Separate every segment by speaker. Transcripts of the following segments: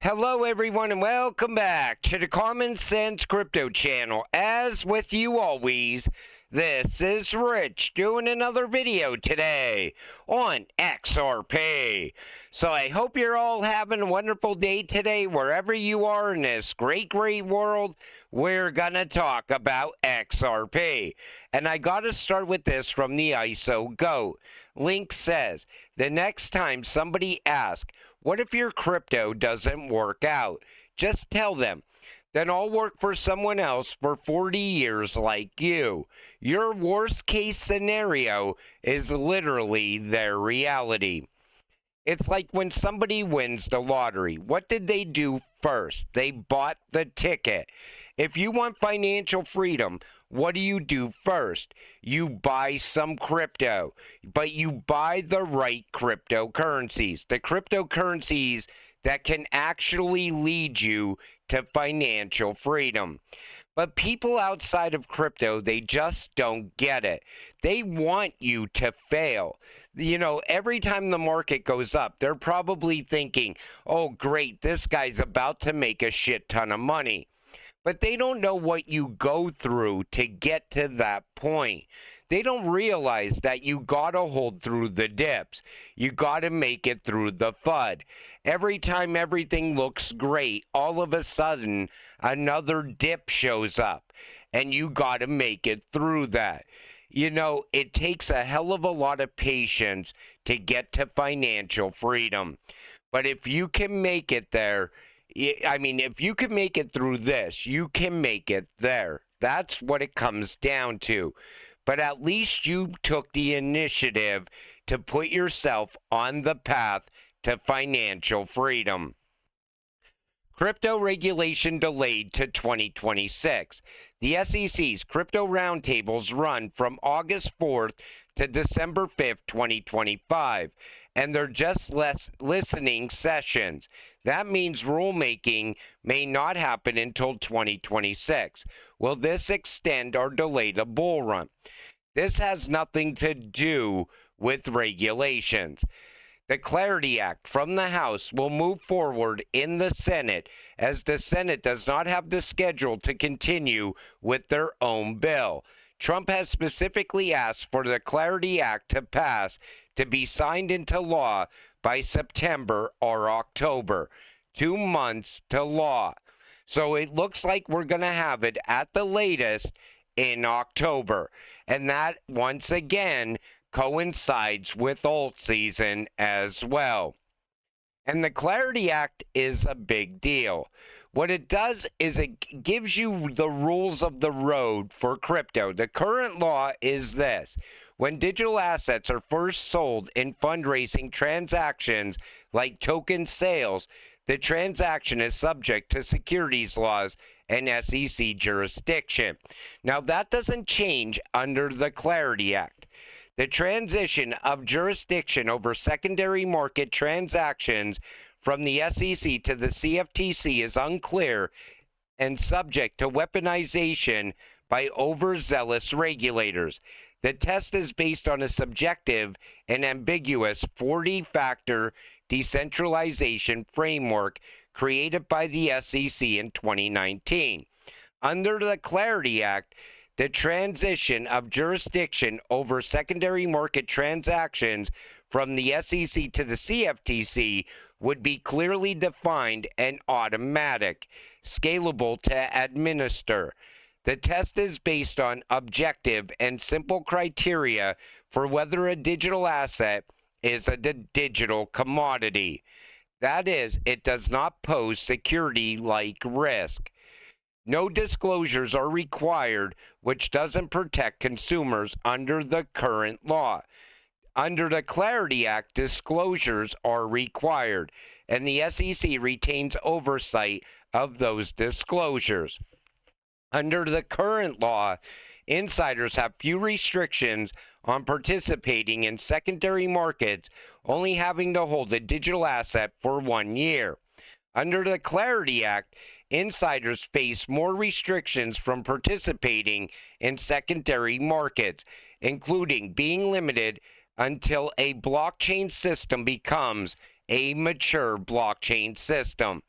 Speaker 1: Hello everyone and welcome back to the Common Sense Crypto channel. As with you always, this is Rich doing another video today on XRP. So I hope you're all having a wonderful day today wherever you are in this great world. We're gonna talk about XRP. And I gotta start with this from the ISO GOAT. Link says, the next time somebody asks, what if your crypto doesn't work out? Just tell them, then I'll work for someone else for 40 years like you. Your worst case scenario is literally their reality. It's like when somebody wins the lottery. What did they do first? They bought the ticket. If you want financial freedom, what do you do first? You buy some crypto, but you buy the right cryptocurrencies. The cryptocurrencies that can actually lead you to financial freedom. But people outside of crypto, they just don't get it. They want you to fail. You know, every time the market goes up, they're probably thinking, oh, great, this guy's about to make a shit ton of money. But they don't know what you go through to get to that point. They don't realize that you gotta hold through the dips. You gotta make it through the FUD. Every time everything looks great, all of a sudden another dip shows up and you gotta make it through that. You know, it takes a hell of a lot of patience to get to financial freedom. But if you can make it there, I mean, if you can make it through this, you can make it there. That's what it comes down to. But at least you took the initiative to put yourself on the path to financial freedom. Crypto regulation delayed to 2026. The SEC's crypto roundtables run from August 4th to December 5th, 2025. And they're just listening sessions. That means rulemaking may not happen until 2026. Will this extend or delay the bull run? This has nothing to do with regulations. The Clarity Act from the House will move forward in the Senate as the Senate does not have the schedule to continue with their own bill. Trump has specifically asked for the Clarity Act to pass to be signed into law by September or October. 2 months to law. So it looks like we're going to have it at the latest in October. And that, once again, coincides with alt season as well. And the Clarity Act is a big deal. What it does is it gives you the rules of the road for crypto. The current law is this. When digital assets are first sold in fundraising transactions like token sales, the transaction is subject to securities laws and SEC jurisdiction. Now, that doesn't change under the Clarity Act. The transition of jurisdiction over secondary market transactions from the SEC to the CFTC is unclear and subject to weaponization by overzealous regulators. The test is based on a subjective and ambiguous 40-factor decentralization framework created by the SEC in 2019. Under the Clarity Act, the transition of jurisdiction over secondary market transactions from the SEC to the CFTC would be clearly defined and automatic, scalable to administer. The test is based on objective and simple criteria for whether a digital asset is a digital commodity. That is, it does not pose security-like risk. No disclosures are required, which doesn't protect consumers under the current law. Under the Clarity Act, disclosures are required, and the SEC retains oversight of those disclosures. Under the current law, insiders have few restrictions on participating in secondary markets, only having to hold a digital asset for 1 year. Under the Clarity Act, insiders face more restrictions from participating in secondary markets, including being limited until a blockchain system becomes a mature blockchain system.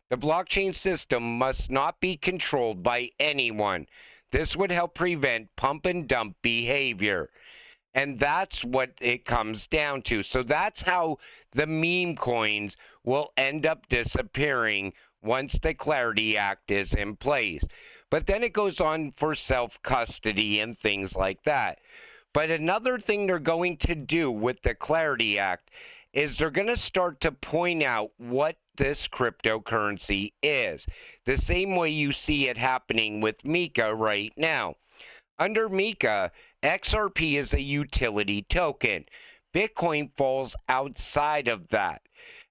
Speaker 1: The blockchain system must not be controlled by anyone. This would help prevent pump and dump behavior. And that's what it comes down to. So that's how the meme coins will end up disappearing once the Clarity Act is in place. But then it goes on for self custody and things like that. But another thing they're going to do with the Clarity Act is they're going to start to point out what this cryptocurrency is. The same way you see it happening with Mika right now. Under Mika, XRP is a utility token. Bitcoin falls outside of that.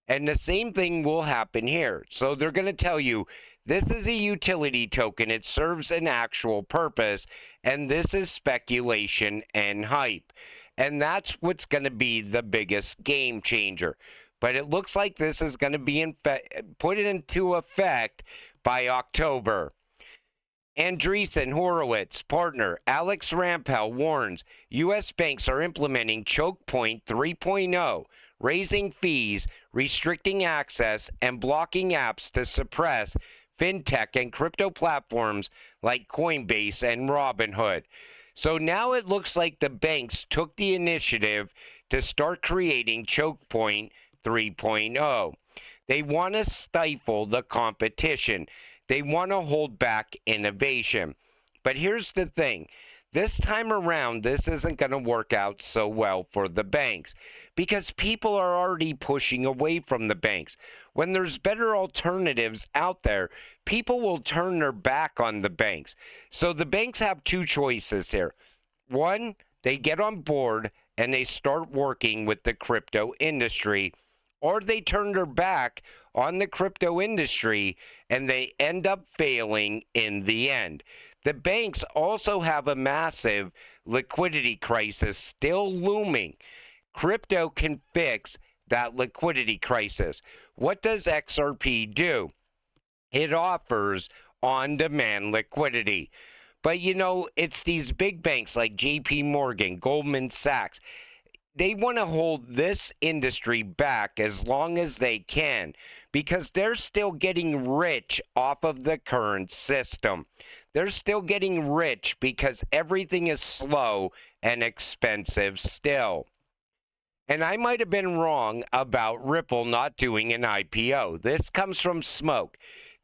Speaker 1: And the same thing will happen here. So they're going to tell you this is a utility token. It serves an actual purpose. And this is speculation and hype. And that's what's going to be the biggest game changer. But it looks like this is going to be put into effect by October. Andreessen Horowitz partner Alex Rampell warns U.S. banks are implementing Chokepoint 3.0, raising fees, restricting access, and blocking apps to suppress fintech and crypto platforms like Coinbase and Robinhood. So now it looks like the banks took the initiative to start creating Chokepoint 3.0. They want to stifle the competition. They want to hold back innovation. But here's the thing. This time around, this isn't going to work out so well for the banks because people are already pushing away from the banks. When there's better alternatives out there, people will turn their back on the banks. So the banks have two choices here. One, they get on board and they start working with the crypto industry, or they turn their back on the crypto industry and they end up failing in the end. The banks also have a massive liquidity crisis still looming. Crypto can fix that liquidity crisis. What does XRP do? It offers on demand liquidity. But you know, it's these big banks like JP Morgan, Goldman Sachs, they want to hold this industry back as long as they can because they're still getting rich off of the current system. They're still getting rich because everything is slow and expensive still. And I might have been wrong about Ripple not doing an IPO. This comes from Smoke.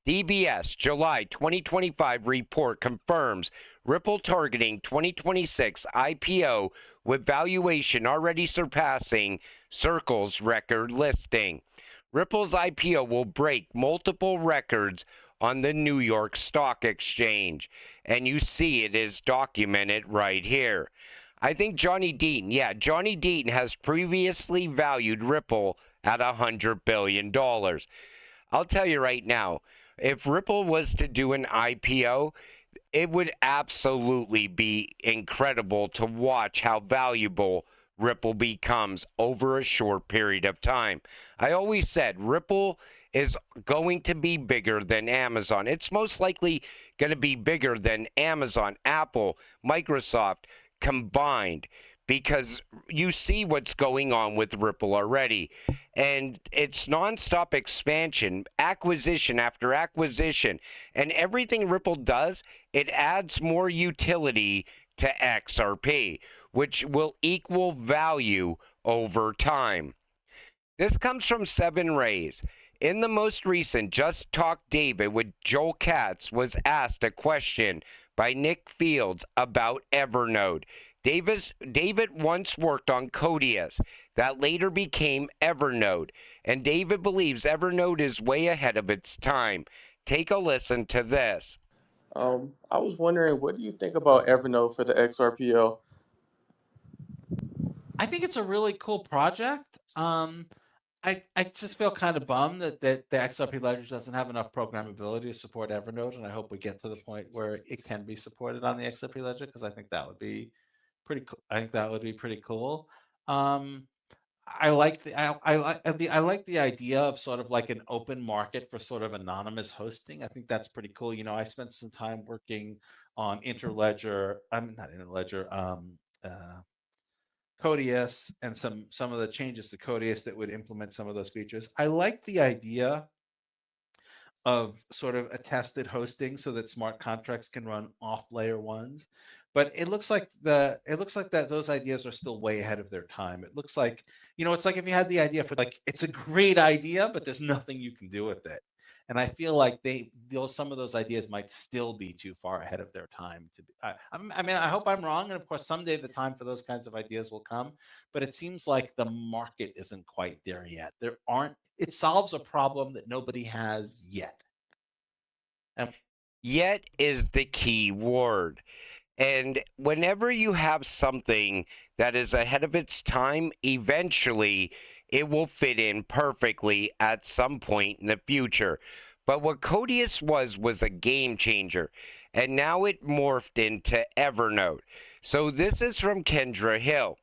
Speaker 1: DBS July 2025 report confirms Ripple targeting 2026 IPO with valuation already surpassing Circle's record listing. Ripple's IPO will break multiple records on the New York Stock Exchange, and you see it is documented right here. I think Johnny Deaton has previously valued Ripple at $100 billion. I'll tell you right now, if Ripple was to do an IPO, it would absolutely be incredible to watch how valuable Ripple becomes over a short period of time. I always said Ripple is going to be bigger than Amazon. It's most likely going to be bigger than Amazon, Apple, Microsoft combined because you see what's going on with Ripple already. And it's nonstop expansion, acquisition after acquisition. And everything Ripple does, it adds more utility to XRP, which will equal value over time. This comes from 7 Rays. In the most recent Just Talk David with Joel Katz was asked a question by Nick Fields about Evernote. David once worked on Codius, that later became Evernote, and David believes Evernote is way ahead of its time. Take a listen to this.
Speaker 2: I was wondering, what do you think about Evernote for the XRPL?
Speaker 3: I think it's a really cool project. I just feel kind of bummed that the XRP ledger doesn't have enough programmability to support Evernote, and I hope we get to the point where it can be supported on the XRP ledger because I think that would be pretty cool. I think that would be pretty cool. Um, I like I like the idea of sort of like an open market for sort of anonymous hosting. I think that's pretty cool. You know, I spent some time working on Interledger. I'm not Interledger. Codius and some of the changes to Codius that would implement some of those features. I like the idea of sort of attested hosting so that smart contracts can run off layer ones, but it looks like that those ideas are still way ahead of their time. It looks like, it's like if you had the idea for, like, it's a great idea, but there's nothing you can do with it. And I feel like some of those ideas might still be too far ahead of their time to be. I mean, I hope I'm wrong, and of course, someday the time for those kinds of ideas will come. But it seems like the market isn't quite there yet. It solves a problem that nobody has yet.
Speaker 1: Yet is the key word. And whenever you have something that is ahead of its time, eventually it will fit in perfectly at some point in the future. But what Codius was a game changer, and now it morphed into Evernote. So this is from Kendra Hill.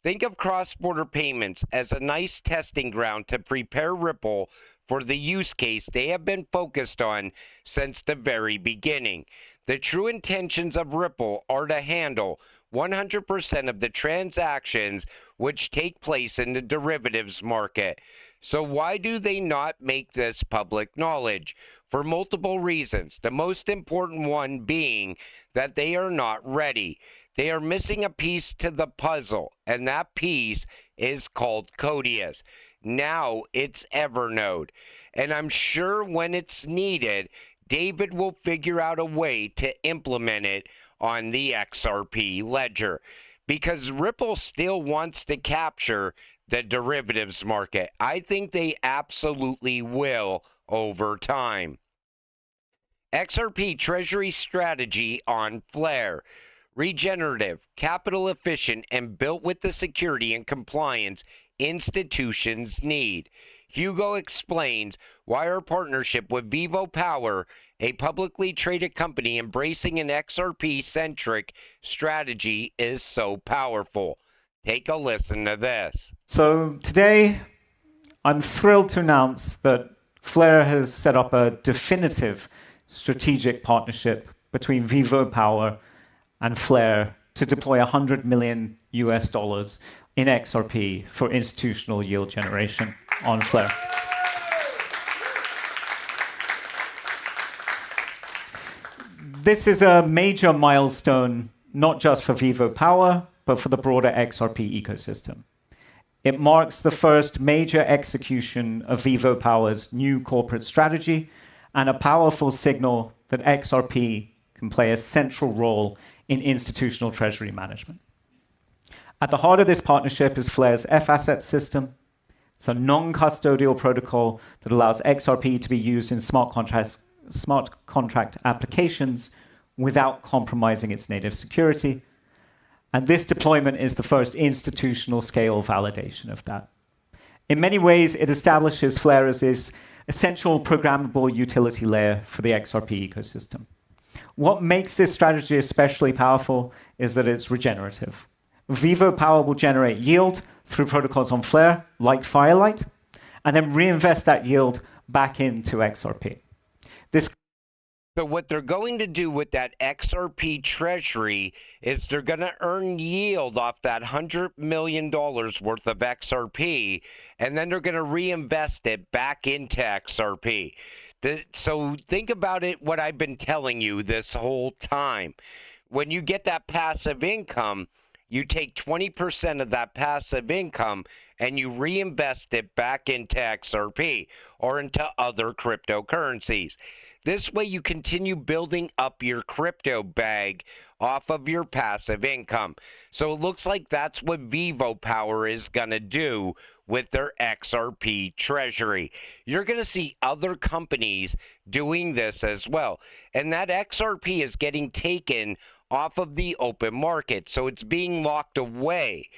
Speaker 1: Think of cross-border payments as a nice testing ground to prepare Ripple for the use case they have been focused on since the very beginning. The true intentions of Ripple are to handle 100% of the transactions which take place in the derivatives market. So why do they not make this public knowledge? For multiple reasons, the most important one being that they are not ready. They are missing a piece to the puzzle, and that piece is called Codius. Now it's Evernote, and I'm sure when it's needed, David will figure out a way to implement it on the XRP ledger, because Ripple still wants to capture the derivatives market. I think they absolutely will over time. XRP treasury strategy on Flare. Regenerative, capital efficient, and built with the security and compliance institutions need. Hugo explains why our partnership with Vivo Power, a publicly traded company embracing an XRP-centric strategy, is so powerful. Take a listen to this.
Speaker 4: So today, I'm thrilled to announce that Flare has set up a definitive strategic partnership between Vivo Power and Flare to deploy $100 million in XRP for institutional yield generation on Flare. This is a major milestone, not just for Vivo Power, but for the broader XRP ecosystem. It marks the first major execution of Vivo Power's new corporate strategy and a powerful signal that XRP can play a central role in institutional treasury management. At the heart of this partnership is Flare's F-Asset system. It's a non-custodial protocol that allows XRP to be used in smart contract applications without compromising its native security. And this deployment is the first institutional scale validation of that. In many ways, it establishes Flare as this essential programmable utility layer for the XRP ecosystem. What makes this strategy especially powerful is that it's regenerative. Vivo Power will generate yield through protocols on Flare, like Firelight, and then reinvest that yield back into XRP.
Speaker 1: So what they're going to do with that XRP treasury is they're going to earn yield off that $100 million worth of XRP, and then they're going to reinvest it back into XRP. So think about it, what I've been telling you this whole time. When you get that passive income, you take 20% of that passive income and you reinvest it back into XRP or into other cryptocurrencies. This way you continue building up your crypto bag off of your passive income. So it looks like that's what Vivo Power is going to do with their XRP treasury. You're going to see other companies doing this as well. And that XRP is getting taken off of the open market, so it's being locked away.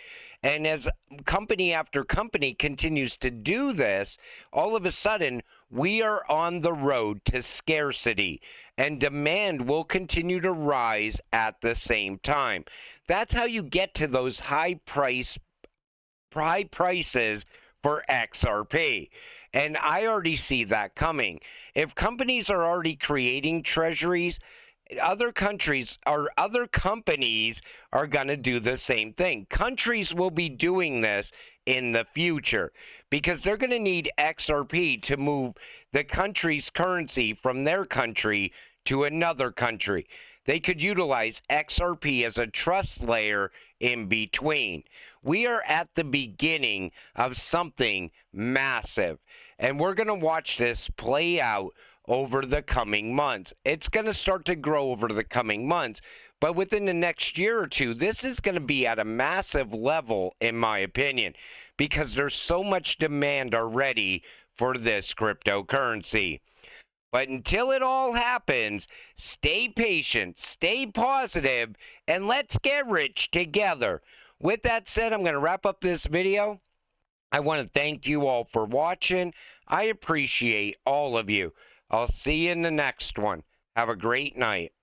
Speaker 1: And as company after company continues to do this, all of a sudden, we are on the road to scarcity, and demand will continue to rise at the same time. That's how you get to those high prices for XRP. And I already see that coming. If companies are already creating treasuries, Other countries or other companies are going to do the same thing. Countries will be doing this in the future because they're going to need XRP to move the country's currency from their country to another country. They could utilize XRP as a trust layer in between. We are at the beginning of something massive, and we're going to watch this play out over the coming months. It's going to start to grow over the coming months, but within the next year or two, this is going to be at a massive level, in my opinion, because there's so much demand already for this cryptocurrency. But until it all happens, stay patient, stay positive, and let's get rich together. With that said, I'm going to wrap up this video. I want to thank you all for watching. I appreciate all of you. I'll see you in the next one. Have a great night.